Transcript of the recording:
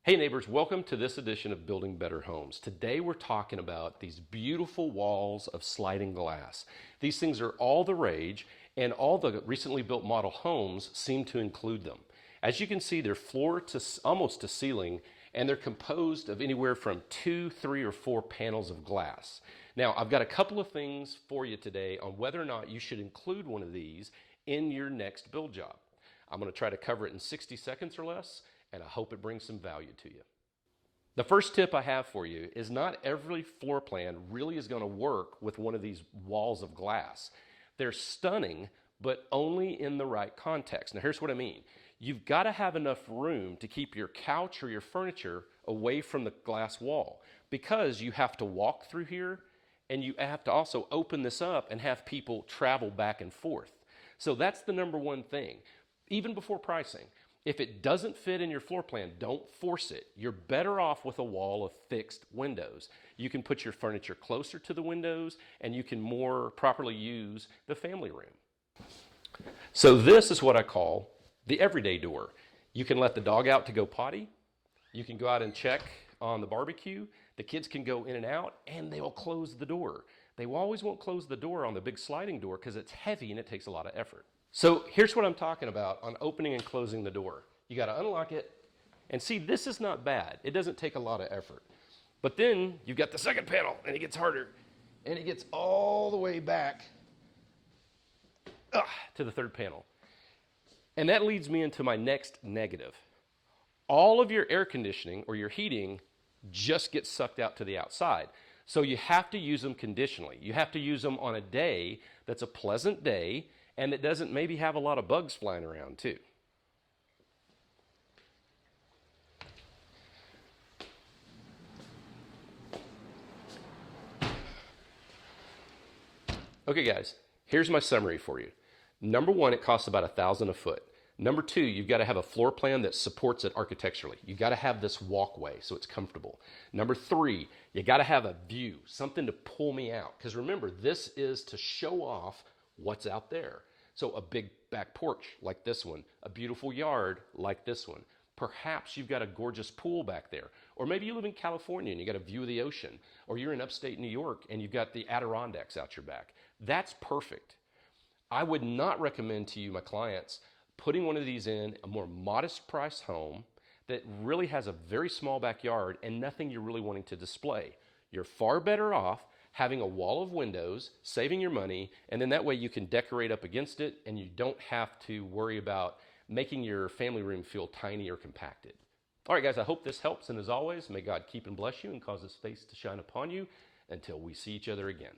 Hey neighbors, welcome to this edition of Building Better Homes. Today we're talking about these beautiful walls of sliding glass. These things are all the rage, and all the recently built model homes seem to include them. As you can see, they're floor to almost to ceiling, and they're composed of anywhere from 2, 3, or 4 panels of glass. Now, I've got a couple of things for you today on whether or not you should include one of these in your next build job. I'm going to try to cover it in 60 seconds or less, and I hope it brings some value to you. The first tip I have for you is not every floor plan really is going to work with one of these walls of glass. They're stunning, but only in the right context. Now here's what I mean. You've got to have enough room to keep your couch or your furniture away from the glass wall, because you have to walk through here and you have to also open this up and have people travel back and forth. So that's the number one thing. Even before pricing, if it doesn't fit in your floor plan, don't force it. You're better off with a wall of fixed windows. You can put your furniture closer to the windows, and you can more properly use the family room. So this is what I call the everyday door. You can let the dog out to go potty. You can go out and check on the barbecue. The kids can go in and out, and they will close the door. They always won't close the door on the big sliding door because it's heavy and it takes a lot of effort. So here's what I'm talking about on opening and closing the door. You got to unlock it, and see, this is not bad. It doesn't take a lot of effort. But then you've got the second panel, and it gets harder, and it gets all the way back to the third panel. And that leads me into my next negative. All of your air conditioning or your heating just gets sucked out to the outside. So you have to use them conditionally. You have to use them on a day that's a pleasant day, and it doesn't maybe have a lot of bugs flying around too. Okay guys, here's my summary for you. Number one, it costs about $1,000 a foot. Number two, you've got to have a floor plan that supports it architecturally. You've got to have this walkway so it's comfortable. Number three, you got to have a view, something to pull me out. Because remember, this is to show off what's out there. So a big back porch like this one, a beautiful yard like this one. Perhaps you've got a gorgeous pool back there. Or maybe you live in California and you got a view of the ocean. Or you're in upstate New York and you've got the Adirondacks out your back. That's perfect. I would not recommend to you, my clients, putting one of these in a more modest price home that really has a very small backyard and nothing you're really wanting to display. You're far better off having a wall of windows, saving your money, and then that way you can decorate up against it and you don't have to worry about making your family room feel tiny or compacted. All right, guys, I hope this helps, and as always, may God keep and bless you and cause his face to shine upon you until we see each other again.